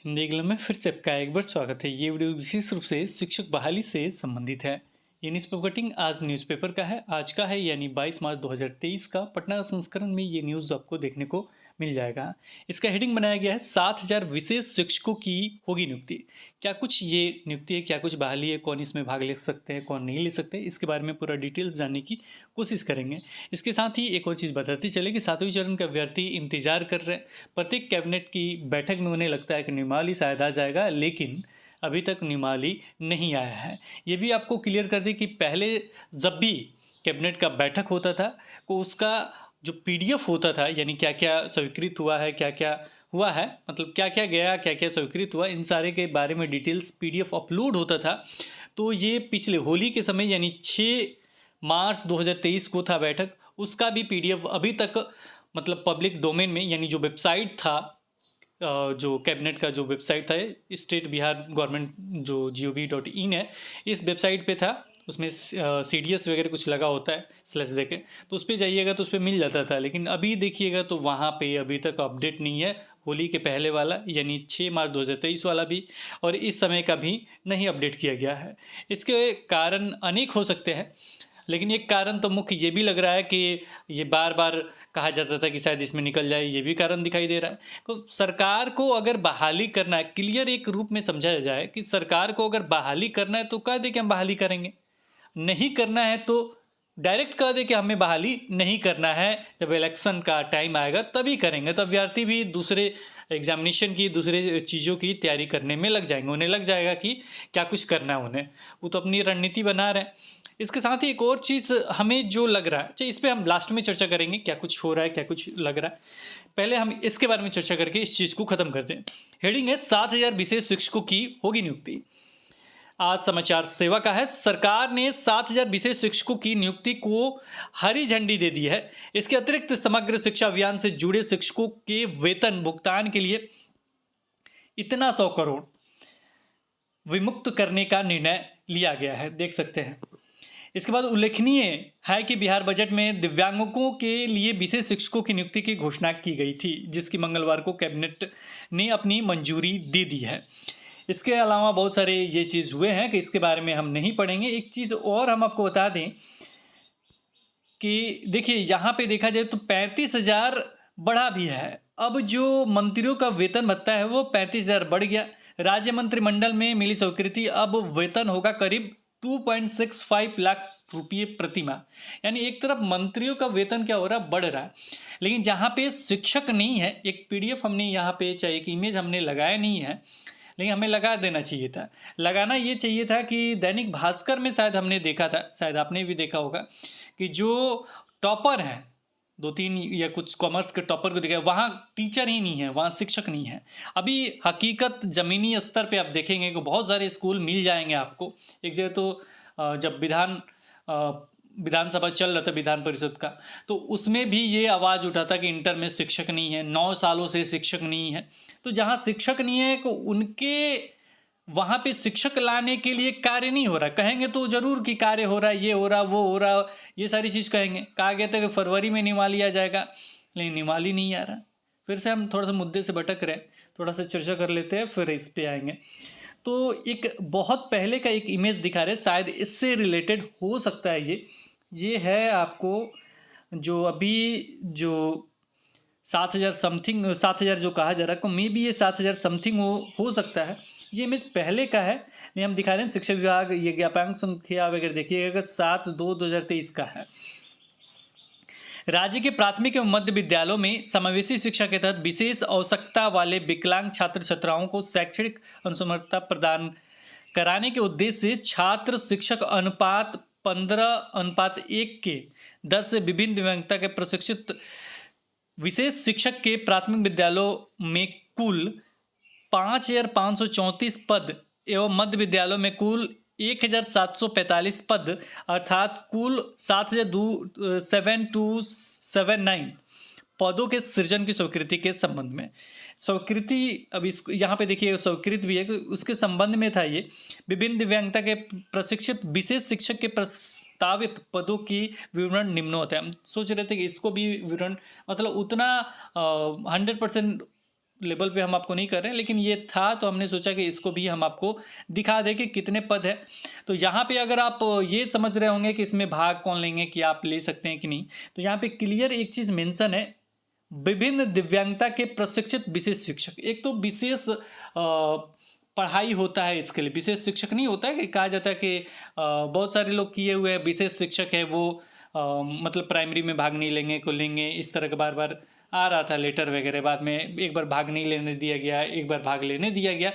Hindi club में फिर से आपका एक बार स्वागत है। ये वीडियो विशेष रूप से शिक्षक बहाली से संबंधित है। ये न्यूज़पेपर कटिंग आज न्यूज़पेपर का है, आज का है यानी 22 मार्च 2023 का पटना संस्करण में ये न्यूज़ आपको देखने को मिल जाएगा। इसका हेडिंग बनाया गया है 7,000 विशेष शिक्षकों की होगी नियुक्ति। क्या कुछ ये नियुक्ति है, क्या कुछ बहाली है, कौन इसमें भाग ले सकते हैं, कौन नहीं ले सकते, इसके बारे में पूरा डिटेल्स जानने की कोशिश करेंगे। इसके साथ ही एक और चीज़ बताते चले कि 7वें चरण के अभ्यर्थी इंतजार कर रहे हैं। प्रत्येक कैबिनेट की बैठक में उन्हें लगता है कि नियमावली शायद आ जाएगा, लेकिन अभी तक नियमावली नहीं आया है। ये भी आपको क्लियर कर दें कि पहले जब भी कैबिनेट का बैठक होता था तो उसका जो पीडीएफ होता था, यानी क्या क्या स्वीकृत हुआ है, क्या क्या हुआ है, मतलब क्या क्या गया, क्या क्या स्वीकृत हुआ, इन सारे के बारे में डिटेल्स पीडीएफ अपलोड होता था। तो ये पिछले होली के समय यानी 6 मार्च 2023 को था बैठक, उसका भी पीडीएफ अभी तक मतलब पब्लिक डोमेन में, यानी जो वेबसाइट था, जो कैबिनेट का जो वेबसाइट था, स्टेट बिहार गवर्नमेंट जो gov.in है, इस वेबसाइट पे था। उसमें CDS वगैरह कुछ लगा होता है स्लैश देके, तो उस पर जाइएगा तो उस पर मिल जाता था। लेकिन अभी देखिएगा तो वहाँ पे अभी तक अपडेट नहीं है। होली के पहले वाला यानी 6 मार्च 2023 वाला भी और इस समय का भी नहीं अपडेट किया गया है। इसके कारण अनेक हो सकते हैं, लेकिन एक कारण तो मुख्य ये भी लग रहा है कि ये बार बार कहा जाता था कि शायद इसमें निकल जाए, ये भी कारण दिखाई दे रहा है। तो सरकार को अगर बहाली करना है, क्लियर एक रूप में समझा जाए कि सरकार को अगर बहाली करना है तो कह दे कि हम बहाली करेंगे, नहीं करना है तो डायरेक्ट कह दे कि हमें बहाली नहीं करना है, जब इलेक्शन का टाइम आएगा तभी करेंगे। तो अभ्यर्थी भी दूसरे एग्जामिनेशन की, दूसरे चीज़ों की तैयारी करने में लग जाएंगे, उन्हें लग जाएगा कि क्या कुछ करना है उन्हें, वो तो अपनी रणनीति बना रहे हैं। इसके साथ ही एक और चीज़ हमें जो लग रहा है, अच्छा इस पर हम लास्ट में चर्चा करेंगे क्या कुछ हो रहा है, क्या कुछ लग रहा है। पहले हम इसके बारे में चर्चा करके इस चीज़ को खत्म करते हैं। हेडिंग है 7,000 विशेष शिक्षकों की होगी नियुक्ति। आज समाचार सेवा का है, सरकार ने 7,000 विशेष शिक्षकों की नियुक्ति को हरी झंडी दे दी है। इसके अतिरिक्त समग्र शिक्षा अभियान से जुड़े शिक्षकों के वेतन भुगतान के लिए इतना 100 करोड़ विमुक्त करने का निर्णय लिया गया है, देख सकते हैं। इसके बाद उल्लेखनीय है कि बिहार बजट में दिव्यांगों के लिए विशेष शिक्षकों की नियुक्ति की घोषणा की गई थी, जिसकी मंगलवार को कैबिनेट ने अपनी मंजूरी दे दी है। इसके अलावा बहुत सारे ये चीज़ हुए हैं कि इसके बारे में हम नहीं पढ़ेंगे। एक चीज़ और हम आपको बता दें कि देखिए यहाँ पे देखा जाए तो 35,000 बढ़ा भी है। अब जो मंत्रियों का वेतन भत्ता है वो 35,000 बढ़ गया। राज्य मंत्रिमंडल में मिली स्वीकृति, अब वेतन होगा करीब 2.65 लाख रुपये प्रति माह। यानी एक तरफ मंत्रियों का वेतन क्या हो रहा है, बढ़ रहा है, लेकिन जहाँ पे शिक्षक नहीं है, एक पीडीएफ हमने यहाँ पे, चाहे एक इमेज हमने लगाया नहीं है, लेकिन हमें लगा देना चाहिए था। लगाना ये चाहिए था कि दैनिक भास्कर में शायद हमने देखा था, शायद आपने भी देखा होगा कि जो टॉपर हैं, 2-3 या कुछ कॉमर्स के टॉपर को देखा, वहाँ टीचर ही नहीं है, वहाँ शिक्षक नहीं है। अभी हकीकत ज़मीनी स्तर पे आप देखेंगे कि बहुत सारे स्कूल मिल जाएंगे आपको। एक जगह तो जब विधानसभा चल रहा था, विधान परिषद का, तो उसमें भी ये आवाज़ उठा था कि इंटर में शिक्षक नहीं है, 9 सालों से शिक्षक नहीं है। तो जहाँ शिक्षक नहीं है तो उनके वहाँ पे शिक्षक लाने के लिए कार्य नहीं हो रहा। कहेंगे तो जरूर कि कार्य हो रहा है, ये हो रहा, वो हो रहा, ये सारी चीज़ कहेंगे। कहा गया था कि फरवरी में नियमावली आ जाएगा, लेकिन नियमावली नहीं आ रहा। फिर से हम थोड़ा सा मुद्दे से भटक रहे हैं, थोड़ा सा चर्चा कर लेते हैं, फिर इस पे आएंगे। तो एक बहुत पहले का एक इमेज दिखा रहे, शायद इससे रिलेटेड हो सकता है ये है आपको, जो अभी जो 7,000 समथिंग, 7,000 जो कहा जा रहा है, मे बी ये 7,000 समथिंग हो सकता है। ये इमेज पहले का है, ये हम दिखा रहे हैं। शिक्षा विभाग ये ज्ञापन संख्या वगैरह देखिएगा, 7/2/2023 का है। राज्य के प्राथमिक एवं मध्य विद्यालयों में समावेशी शिक्षा के तहत विशेष आवश्यकता वाले विकलांग छात्र छात्राओं को शैक्षणिक अनुसमर्थता प्रदान कराने के उद्देश्य से छात्र शिक्षक अनुपात 15:1 के दर से विभिन्न दिव्यांगता के प्रशिक्षित विशेष शिक्षक के प्राथमिक विद्यालयों में कुल 5,534 पद एवं मध्य विद्यालयों में कुल 1,745 पद, अर्थात कुल 7,279 पदों के सृजन की स्वीकृति के संबंध में। स्वीकृति अब इस यहाँ पे देखिए स्वीकृत भी है कि उसके संबंध में था। ये विभिन्न दिव्यांगता के प्रशिक्षित विशेष शिक्षक के प्रस्तावित पदों की विवरण निम्न होता है। हम सोच रहे थे कि इसको भी विवरण मतलब उतना 100% लेवल पे हम आपको नहीं कर रहे हैं, लेकिन ये था तो हमने सोचा कि इसको भी हम आपको दिखा दें कि कितने पद है। तो यहाँ पे अगर आप ये समझ रहे होंगे कि इसमें भाग कौन लेंगे, कि आप ले सकते हैं कि नहीं, तो यहाँ पे क्लियर एक चीज़ मेंशन है, विभिन्न दिव्यांगता के प्रशिक्षित विशेष शिक्षक। एक तो विशेष पढ़ाई होता है, इसके लिए विशेष शिक्षक नहीं होता है कि कहा जाता है कि बहुत सारे लोग किए हुए हैं, विशेष शिक्षक है वो मतलब प्राइमरी में भाग नहीं लेंगे को लेंगे, इस तरह का बार बार आ रहा था लेटर वगैरह। बाद में एक बार भाग नहीं लेने दिया गया, एक बार भाग लेने दिया गया,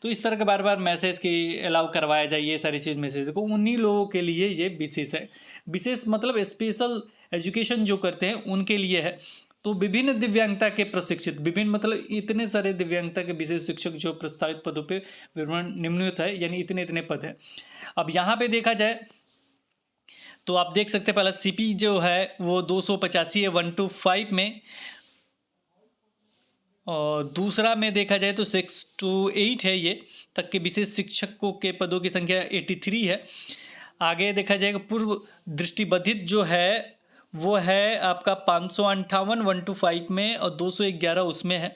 तो इस तरह का बार बार मैसेज की अलाउ करवाया जाए, ये सारी चीज़ मैसेज को उन्हीं लोगों के लिए ये विशेष है। विशेष मतलब स्पेशल एजुकेशन जो करते हैं उनके लिए है। तो विभिन्न दिव्यांगता के प्रशिक्षित, विभिन्न मतलब इतने सारे दिव्यांगता के विशेष शिक्षक जो प्रस्तावित पदों पे विवरण निम्नलिखित है, यानी इतने इतने पद है। अब यहाँ पे देखा जाए तो आप देख सकते हैं पहला सीपी जो है वो 285 है 1 to 5 में, और दूसरा में देखा जाए तो 6 to 8 है ये तक के विशेष शिक्षकों के पदों की संख्या 83 है। आगे देखा जाएगा पूर्व दृष्टिबाधित जो है वो है आपका 558 1 to 5 में, और 211 उसमें है।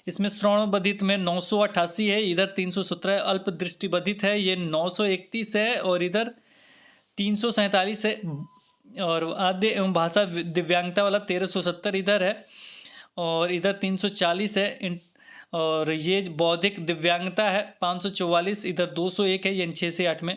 इसमें श्रवणबाधित में 988 है, इधर 317 है। अल्प दृष्टिबाधित है ये 931 है, और इधर 347 है। और आद्य एवं भाषा दिव्यांगता वाला 1370 इधर है, और इधर 340 है। और ये बौद्धिक दिव्यांगता है 544, इधर 201 है, यानी 6 से 8 में।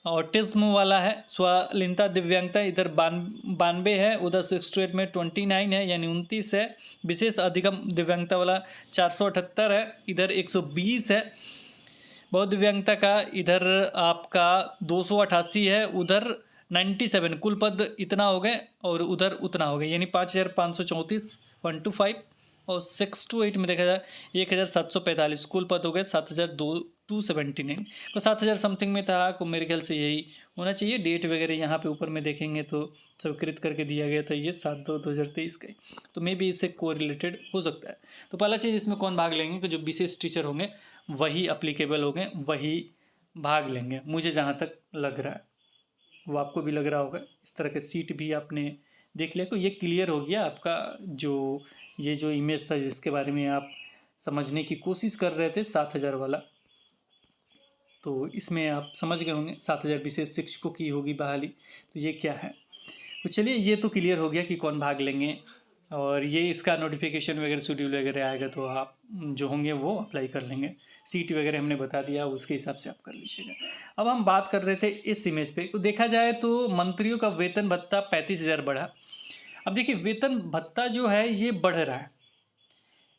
ऑटिज्म वाला है स्वालीनता दिव्यांगता, इधर 92 है, उधर 6 to 8 में 29 है, यानी 29 है। विशेष अधिगम दिव्यांगता वाला 478 है, इधर 120 है। बौद्ध दिव्यांगता का इधर आपका 288 है, उधर 97, कुल पद इतना हो गए और उधर उतना हो गए, यानी 5534 1 to 5, और 6 to 8 में देखा जाए 1745, कुल पद हो गए 7279। तो 7000 समथिंग में था, को मेरे ख्याल से यही होना चाहिए। डेट वगैरह यहाँ पे ऊपर में देखेंगे तो स्वीकृत करके दिया गया था ये 7/2/2023 का, तो मे भी इससे कोरिलेटेड हो सकता है। तो पहला चीज़ इसमें कौन भाग लेंगे कि जो विशेष टीचर होंगे वही अप्लीकेबल होंगे, वही भाग लेंगे, मुझे जहाँ तक लग रहा है। वो आपको भी लग रहा होगा। इस तरह के सीट भी आपने देख लिया, तो ये क्लियर हो गया आपका जो ये जो इमेज था जिसके बारे में आप समझने की कोशिश कर रहे थे 7000 वाला, तो इसमें आप समझ गए होंगे 7000 विशेष शिक्षकों की होगी बहाली, तो ये क्या है। तो चलिए ये तो क्लियर हो गया कि कौन भाग लेंगे, और ये इसका नोटिफिकेशन वगैरह शेड्यूल वगैरह आएगा तो आप जो होंगे वो अप्लाई कर लेंगे। सीट वगैरह हमने बता दिया, उसके हिसाब से आप कर लीजिएगा। अब हम बात कर रहे थे इस इमेज पे, तो देखा जाए तो मंत्रियों का वेतन भत्ता 35,000 बढ़ा। अब देखिए वेतन भत्ता जो है ये बढ़ रहा है।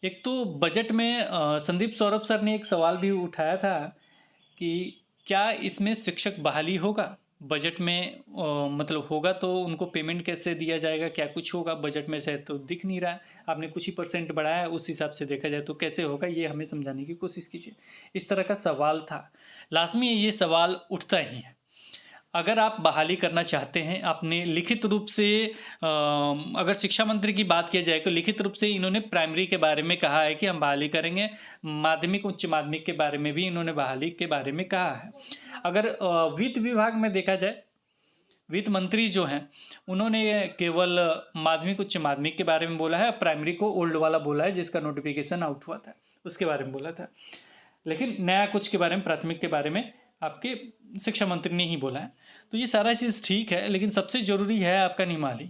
एक तो बजट में संदीप सौरभ सर ने एक सवाल भी उठाया था कि क्या इसमें शिक्षक बहाली होगा बजट में, मतलब होगा तो उनको पेमेंट कैसे दिया जाएगा, क्या कुछ होगा बजट में से, तो दिख नहीं रहा है। आपने कुछ ही % बढ़ाया है, उस हिसाब से देखा जाए तो कैसे होगा, ये हमें समझाने की कोशिश कीजिए। इस तरह का सवाल था, लाजमी ये सवाल उठता ही है। अगर आप बहाली करना चाहते हैं, आपने लिखित रूप से अगर शिक्षा मंत्री की बात किया जाए तो लिखित रूप से इन्होंने प्राइमरी के बारे में कहा है कि हम बहाली करेंगे, माध्यमिक उच्च माध्यमिक के बारे में भी इन्होंने बहाली के बारे में कहा है। अगर वित्त विभाग में देखा जाए, वित्त मंत्री जो हैं उन्होंने केवल माध्यमिक उच्च माध्यमिक के बारे में बोला है, प्राइमरी को ओल्ड वाला बोला है जिसका नोटिफिकेशन आउट हुआ था उसके बारे में बोला था, लेकिन नया कुछ के बारे में प्राथमिक के बारे में आपके शिक्षा मंत्री ने ही बोला है। तो ये सारा चीज़ ठीक है, लेकिन सबसे ज़रूरी है आपका निमाली।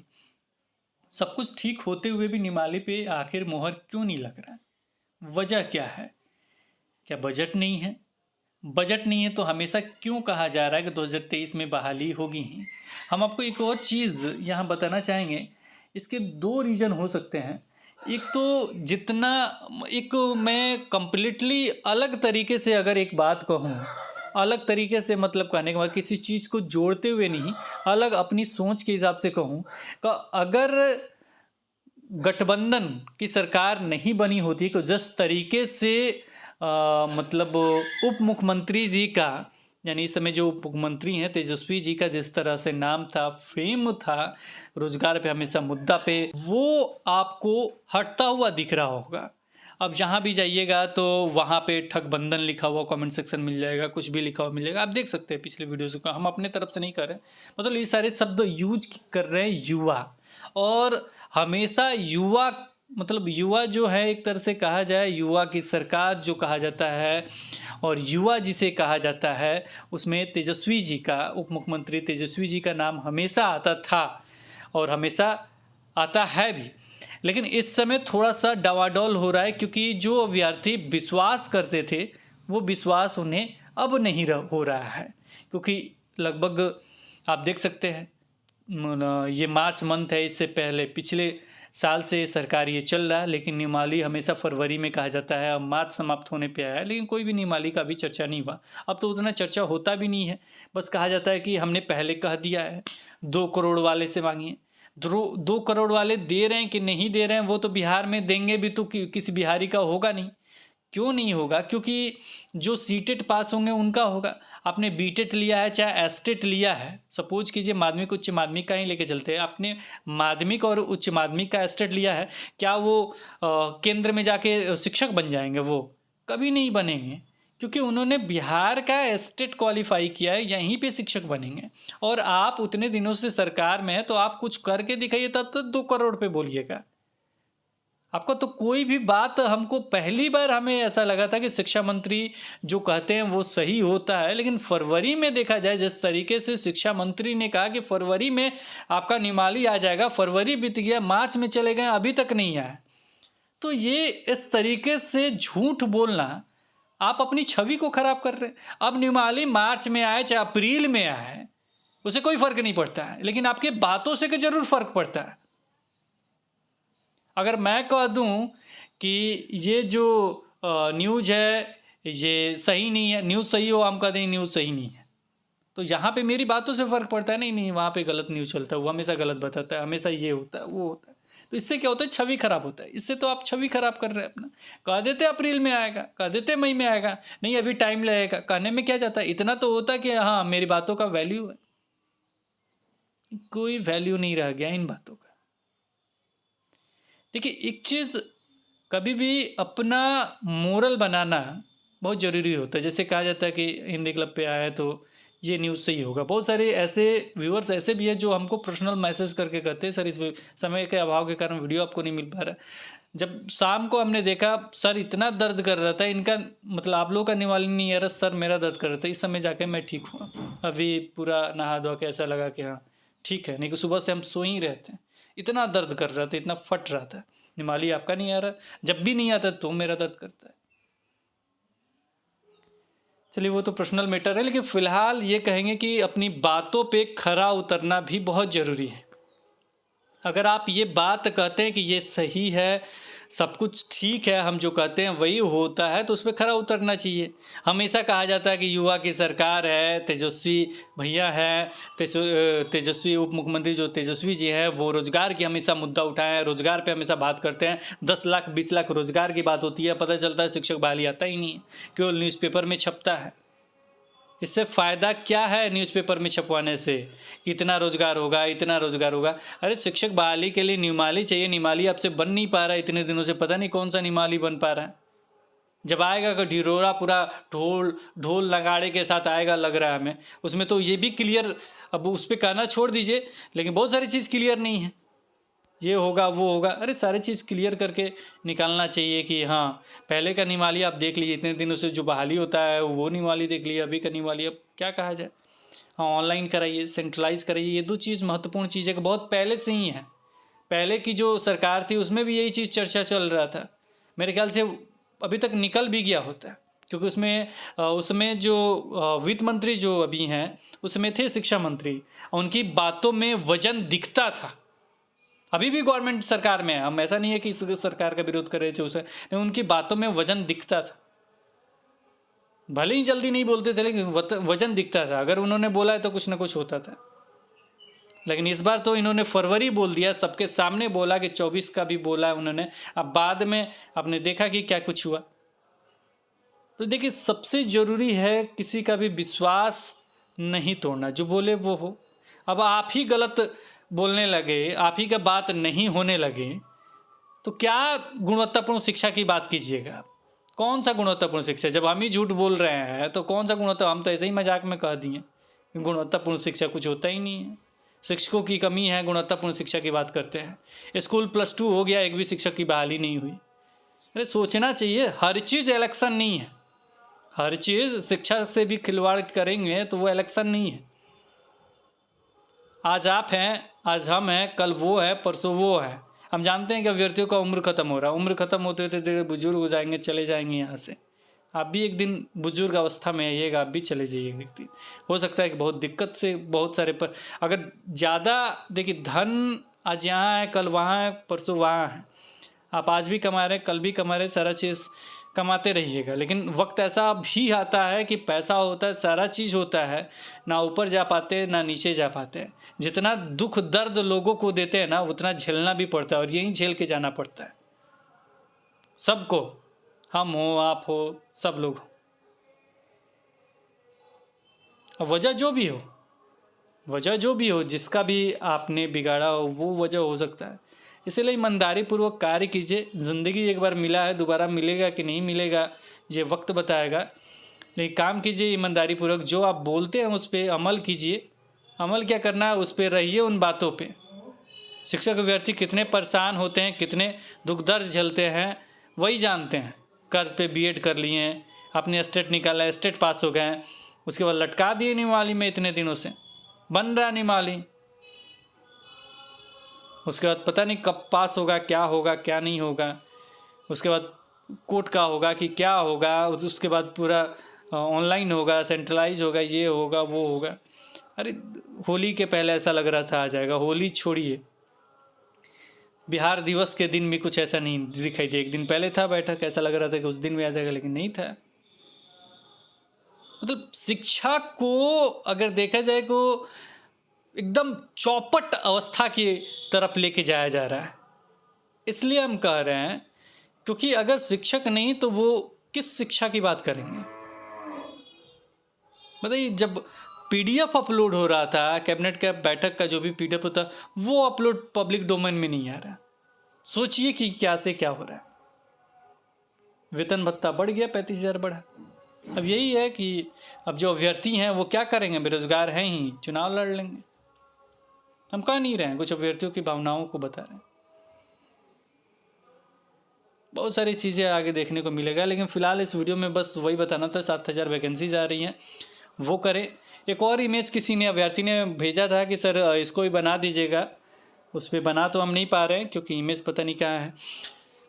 सब कुछ ठीक होते हुए भी निमाली पे आखिर मोहर क्यों नहीं लग रहा है, वजह क्या है? क्या बजट नहीं है? बजट नहीं है तो हमेशा क्यों कहा जा रहा है कि 2023 में बहाली होगी ही? हम आपको एक और चीज़ यहाँ बताना चाहेंगे, इसके 2 रीज़न हो सकते हैं। एक तो जितना एक मैं कंप्लीटली अलग तरीके से अगर एक बात कहूँ, अलग तरीके से मतलब कहने के बाद किसी चीज़ को जोड़ते हुए नहीं, अलग अपनी सोच के हिसाब से कहूँ तो अगर गठबंधन की सरकार नहीं बनी होती तो जिस तरीके से मतलब उप मुख्यमंत्री जी का, यानी इस समय जो उप मुख्यमंत्री हैं तेजस्वी जी का जिस तरह से नाम था, फेम था, रोजगार पे हमेशा मुद्दा पे, वो आपको हटता हुआ दिख रहा होगा। अब जहाँ भी जाइएगा तो वहाँ पे ठगबंधन लिखा हुआ कमेंट सेक्शन मिल जाएगा, कुछ भी लिखा हुआ मिलेगा। आप देख सकते हैं पिछले वीडियोज़ को, हम अपने तरफ से नहीं कर रहे, मतलब ये सारे शब्द यूज कर रहे हैं युवा, और हमेशा युवा मतलब युवा जो है, एक तरह से कहा जाए युवा की सरकार जो कहा जाता है, और युवा जिसे कहा जाता है उसमें तेजस्वी जी का, उप मुख्यमंत्री तेजस्वी जी का नाम हमेशा आता था और हमेशा आता है भी। लेकिन इस समय थोड़ा सा डवाडोल हो रहा है, क्योंकि जो अभ्यर्थी विश्वास करते थे वो विश्वास उन्हें अब नहीं हो रहा है। क्योंकि लगभग आप देख सकते हैं ये मार्च मंथ है, इससे पहले पिछले साल से सरकार ये चल रहा है, लेकिन नियमावली हमेशा फरवरी में कहा जाता है। अब मार्च समाप्त होने पे आया है, लेकिन कोई भी नियमावली का भी चर्चा नहीं हुआ। अब तो उतना चर्चा होता भी नहीं है, बस कहा जाता है कि हमने पहले कह दिया है 2 करोड़ वाले से मांगिए। 2 करोड़ वाले दे रहे हैं कि नहीं दे रहे हैं, वो तो बिहार में देंगे भी तो किसी बिहारी का होगा नहीं। क्यों नहीं होगा? क्योंकि जो सीटेट पास होंगे उनका होगा। आपने बीटेट लिया है चाहे एस्टेट लिया है, सपोज कीजिए माध्यमिक उच्च माध्यमिक का ही लेके चलते हैं, आपने माध्यमिक और उच्च माध्यमिक का एस्टेट लिया है, क्या वो केंद्र में जाके शिक्षक बन जाएंगे? वो कभी नहीं बनेंगे, क्योंकि उन्होंने बिहार का एस्टेट क्वालिफाई किया है, यहीं पे शिक्षक बनेंगे। और आप उतने दिनों से सरकार में है तो आप कुछ करके दिखाइए, तब तो 2 करोड़ पे बोलिएगा। आपको तो कोई भी बात, हमको पहली बार हमें ऐसा लगा था कि शिक्षा मंत्री जो कहते हैं वो सही होता है, लेकिन फरवरी में देखा जाए जिस तरीके से शिक्षा मंत्री ने कहा कि फरवरी में आपका नियमावली आ जाएगा, फरवरी बीत गया, मार्च में चले गए, अभी तक नहीं आया। तो ये इस तरीके से झूठ बोलना, आप अपनी छवि को खराब कर रहे हैं। अब नियमावली मार्च में आए चाहे अप्रैल में आए, उसे कोई फर्क नहीं पड़ता है, लेकिन आपके बातों से जरूर फर्क पड़ता है। अगर मैं कह दूं कि ये जो न्यूज़ है ये सही नहीं है, न्यूज़ सही हो, हम कह दें न्यूज़ सही नहीं है, तो यहाँ पे मेरी बातों से फ़र्क पड़ता है। नहीं नहीं, वहाँ पे गलत न्यूज़ चलता है, वो हमेशा गलत बताता है, हमेशा ये होता है वो होता है। तो इससे क्या होता है? छवि खराब होता है। इससे तो आप छवि खराब कर रहे हैं अपना। कह देते अप्रैल में आएगा, कह देते मई में आएगा, नहीं अभी टाइम लगेगा, कहने में क्या जाता है? इतना तो होता है कि हाँ मेरी बातों का वैल्यू है। कोई वैल्यू नहीं रह गया इन बातों का। देखिए एक चीज़, कभी भी अपना मोरल बनाना बहुत ज़रूरी होता है। जैसे कहा जाता है कि हिंदी क्लब पे आया है तो ये न्यूज़ सही होगा। बहुत सारे ऐसे व्यूअर्स ऐसे भी हैं जो हमको पर्सनल मैसेज करके कहते हैं, सर इस समय के अभाव के कारण वीडियो आपको नहीं मिल पा रहा है। जब शाम को हमने देखा सर इतना दर्द कर रहा था, इनका मतलब आप लोगों का निवाली नहीं आ रहा, सर मेरा दर्द कर रहा था, इस समय जाके मैं ठीक हुआ, अभी पूरा नहा धो के ऐसा लगा कि हाँ ठीक है। नहीं कि सुबह से हम सो ही रहे थे, इतना दर्द कर रहा था, इतना फट रहा था। निमाली आपका नहीं आ रहा, जब भी नहीं आता तो मेरा दर्द करता है। चलिए वो तो पर्सनल मैटर है, लेकिन फिलहाल ये कहेंगे कि अपनी बातों पे खरा उतरना भी बहुत ज़रूरी है। अगर आप ये बात कहते हैं कि ये सही है, सब कुछ ठीक है, हम जो कहते हैं वही होता है, तो उस पर खरा उतरना चाहिए। हमेशा कहा जाता है कि युवा की सरकार है, तेजस्वी भैया हैं, तेजस्वी उप मुख्यमंत्री जो तेजस्वी जी हैं वो रोजगार की हमेशा मुद्दा उठाए हैं, रोजगार पे हमेशा बात करते हैं। 10 लाख 20 लाख रोजगार की बात होती है, पता चलता है शिक्षक बहाली आता ही नहीं है, केवल न्यूज़पेपर में छपता है। इससे फ़ायदा क्या है न्यूज़पेपर में छपवाने से? इतना रोज़गार होगा, इतना रोज़गार होगा। अरे शिक्षक बहाली के लिए नियमावली चाहिए, नियमावली आपसे बन नहीं पा रहा है इतने दिनों से, पता नहीं कौन सा नियमावली बन पा रहा है। जब आएगा का ढिढोरा पूरा ढोल नगाड़े के साथ आएगा लग रहा है हमें, उसमें तो ये भी क्लियर, अब उस पर कहना छोड़ दीजिए, लेकिन बहुत सारी चीज़ क्लियर नहीं है, ये होगा वो होगा। अरे सारी चीज़ क्लियर करके निकालना चाहिए कि हाँ पहले का नियमावली आप देख लीजिए, इतने दिनों से जो बहाली होता है वो नियमावली देख लीजिए, अभी का नियमावली अब क्या कहा जाए। हाँ ऑनलाइन कराइए, सेंट्रलाइज कराइए, ये 2 चीज़ महत्वपूर्ण चीज़ है कि बहुत पहले से ही है। पहले की जो सरकार थी उसमें भी यही चीज़ चर्चा चल रहा था, मेरे ख्याल से अभी तक निकल भी गया होता है, क्योंकि उसमें जो वित्त मंत्री जो अभी हैं उसमें थे शिक्षा मंत्री, उनकी बातों में वजन दिखता था। अभी भी गवर्नमेंट सरकार में है, हम ऐसा नहीं है कि इस सरकार का विरोध कर रहे थे उसे, लेकिन उनकी बातों में वजन दिखता था। भले ही जल्दी नहीं बोलते थे लेकिन वजन दिखता था, अगर उन्होंने बोला है तो कुछ ना कुछ होता था। लेकिन इस बार तो इन्होंने फरवरी बोल दिया, सबके सामने बोला कि 24 का भी बोला है उन्होंने, अब बाद में आपने देखा कि क्या कुछ हुआ। तो देखिए सबसे ज़रूरी है किसी का भी विश्वास नहीं तोड़ना, जो बोले वो हो। अब आप ही गलत बोलने लगे, आप ही का बात नहीं होने लगे, तो क्या गुणवत्तापूर्ण शिक्षा की बात कीजिएगा आप? कौन सा गुणवत्तापूर्ण शिक्षा? जब हम ही झूठ बोल रहे हैं तो कौन सा गुणवत्ता? हम तो ऐसे ही मजाक में कह दिए गुणवत्तापूर्ण शिक्षा कुछ होता ही नहीं है। शिक्षकों की कमी है, गुणवत्तापूर्ण शिक्षा की बात करते हैं। स्कूल +2 हो गया, एक भी शिक्षक की बहाली नहीं हुई। अरे सोचना चाहिए, हर चीज़ इलेक्शन नहीं है। हर चीज़ शिक्षा से भी खिलवाड़ करेंगे तो वो इलेक्शन नहीं है। आज आप हैं, आज हम हैं, कल वो है, परसों वो है। हम जानते हैं कि अभ्यर्थियों का उम्र खत्म हो रहा है, उम्र खत्म होते होते धीरे बुजुर्ग हो जाएंगे, चले जाएंगे यहाँ से। आप भी एक दिन बुजुर्ग अवस्था में आइएगा, आप भी चले जाइएगा एक दिन। हो सकता है कि बहुत दिक्कत से बहुत सारे पर अगर ज़्यादा देखिए, धन आज यहाँ है, कल वहाँ है, परसों वहाँ है। आप आज भी कमा रहे, कल भी कमा रहे, सारा चीज़ कमाते रहिएगा। लेकिन वक्त ऐसा भी आता है कि पैसा होता है, सारा चीज़ होता है, ना ऊपर जा पाते ना नीचे जा पाते हैं। जितना दुख दर्द लोगों को देते हैं ना, उतना झेलना भी पड़ता है, और यही झेल के जाना पड़ता है सबको। हम हो, आप हो, सब लोग हो। अब वजह जो भी हो, जिसका भी आपने बिगाड़ा हो, वो वजह हो सकता है। इसलिए ईमानदारी पूर्वक कार्य कीजिए। ज़िंदगी एक बार मिला है, दोबारा मिलेगा कि नहीं मिलेगा ये वक्त बताएगा। लेकिन काम कीजिए ईमानदारी पूर्वक, जो आप बोलते हैं उस पर अमल कीजिए। अमल क्या करना है, उस पर रहिए, उन बातों पे। शिक्षक विद्यार्थी कितने परेशान होते हैं, कितने दुख दर्द झेलते हैं, वही जानते हैं। कर्ज पे बीएड कर लिए हैं, अपने स्टेट निकाला, स्टेट पास हो गए हैं, उसके बाद लटका दिए निमाली में, इतने दिनों से बन रहा निमाली। उसके बाद पता नहीं कब पास होगा, क्या नहीं होगा। उसके बाद कोर्ट का होगा कि क्या होगा, उसके बाद पूरा ऑनलाइन होगा, सेंट्रलाइज होगा, ये होगा वो होगा। अरे होली के पहले ऐसा लग रहा था आ जाएगा। होली छोड़िए, बिहार दिवस के दिन भी कुछ ऐसा नहीं दिखाई दिया। एक दिन पहले था बैठक, ऐसा लग रहा था कि उस दिन भी आ जाएगा, लेकिन नहीं था। मतलब शिक्षा को अगर देखा जाए तो एकदम चौपट अवस्था की तरफ लेके जाया जा रहा है। इसलिए हम कह रहे हैं, क्योंकि अगर शिक्षक नहीं तो वो किस शिक्षा की बात करेंगे। बताइए, जब पीडीएफ अपलोड हो रहा था, कैबिनेट का बैठक का जो भी पीडीएफ होता, वो अपलोड पब्लिक डोमेन में नहीं आ रहा। सोचिए कि क्या से क्या हो रहा है। वेतन भत्ता बढ़ गया, 35,000 बढ़ा। अब यही है कि अब जो अभ्यर्थी हैं वो क्या करेंगे, बेरोजगार हैं ही, चुनाव लड़ लेंगे। हम कह नहीं रहे हैं, कुछ अभ्यर्थियों की भावनाओं को बता रहे हैं। बहुत सारी चीज़ें आगे देखने को मिलेगा, लेकिन फिलहाल इस वीडियो में बस वही बताना था। 7,000 वैकेंसीज आ रही हैं, वो करें। एक और इमेज किसी ने, अभ्यर्थी ने भेजा था कि सर इसको ही बना दीजिएगा। उस पर बना तो हम नहीं पा रहे हैं क्योंकि इमेज पता नहीं कहाँ है।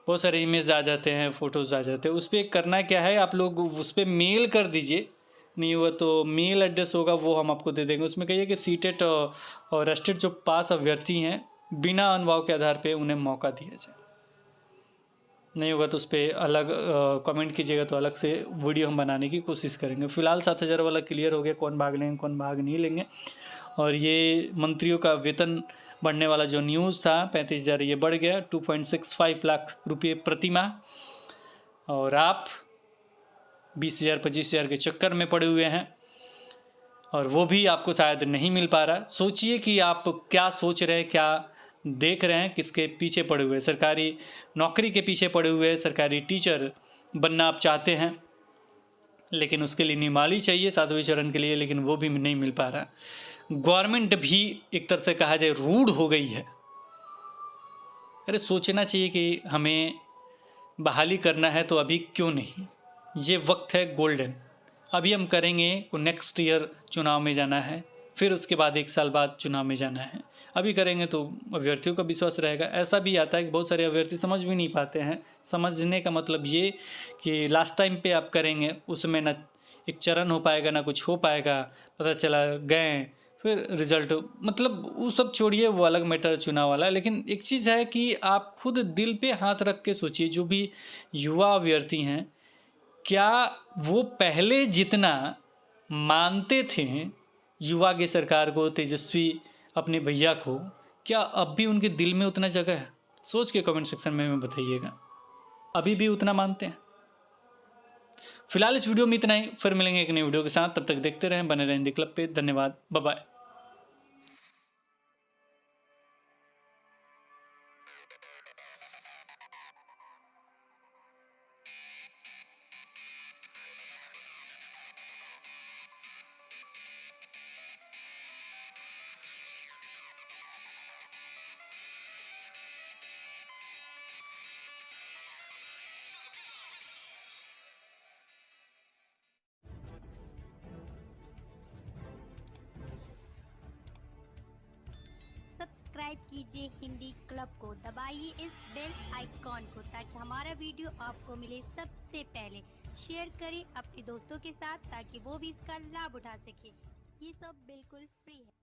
बहुत सारे इमेज आ जाते हैं, फ़ोटोज़ आ जाते हैं। उस पर करना क्या है, आप लोग उस पर मेल कर दीजिए। नहीं हुआ तो मेल एड्रेस होगा, वो हम आपको दे देंगे। उसमें कहिए कि सीटेट और एस्टेट जो पास अभ्यर्थी हैं, बिना अनुभव के आधार पे उन्हें मौका दिया जाए। नहीं होगा तो उस पर अलग कमेंट कीजिएगा, तो अलग से वीडियो हम बनाने की कोशिश करेंगे। फिलहाल 7,000 वाला क्लियर हो गया, कौन भाग लेंगे कौन भाग नहीं लेंगे। और ये मंत्रियों का वेतन बढ़ने वाला जो न्यूज़ था, 35,000 ये बढ़ गया, 2.65 लाख रुपये प्रति माह। और आप 20,000 25,000 के चक्कर में पड़े हुए हैं, और वो भी आपको शायद नहीं मिल पा रहा। सोचिए कि आप क्या सोच रहे हैं, क्या देख रहे हैं, किसके पीछे पड़े हुए हैं। सरकारी नौकरी के पीछे पड़े हुए हैं, सरकारी टीचर बनना आप चाहते हैं, लेकिन उसके लिए निमाली चाहिए 7वें चरण के लिए, लेकिन वो भी नहीं मिल पा रहा। गवर्नमेंट भी एक तरह से कहा जाए रूड हो गई है। अरे सोचना चाहिए कि हमें बहाली करना है तो अभी क्यों नहीं, ये वक्त है गोल्डन। अभी हम करेंगे तो नेक्स्ट ईयर चुनाव में जाना है, फिर उसके बाद 1 साल बाद चुनाव में जाना है। अभी करेंगे तो अभ्यर्थियों का विश्वास रहेगा। ऐसा भी आता है कि बहुत सारे अभ्यर्थी समझ भी नहीं पाते हैं। समझने का मतलब ये कि लास्ट टाइम पे आप करेंगे, उसमें ना एक चरण हो पाएगा ना कुछ हो पाएगा, पता चला गए फिर रिजल्ट, मतलब वो सब छोड़िए, वो अलग मैटर चुनाव वाला। लेकिन एक चीज़ है कि आप खुद दिल पे हाथ रख के सोचिए, जो भी युवा अभ्यर्थी हैं, क्या वो पहले जितना मानते थे युवा की सरकार को, तेजस्वी अपने भैया को, क्या अब भी उनके दिल में उतना जगह है? सोच के कमेंट सेक्शन में हमें बताइएगा, अभी भी उतना मानते हैं? फिलहाल इस वीडियो में इतना ही, फिर मिलेंगे एक नई वीडियो के साथ। तब तक देखते रहें, बने रहें हिंदी क्लब पे। धन्यवाद, बाय बाय। सब्सक्राइब कीजिए हिंदी क्लब को, दबाइए इस बेल आइकॉन को ताकि हमारा वीडियो आपको मिले सबसे पहले। शेयर करें अपने दोस्तों के साथ ताकि वो भी इसका लाभ उठा सके। ये सब बिल्कुल फ्री है।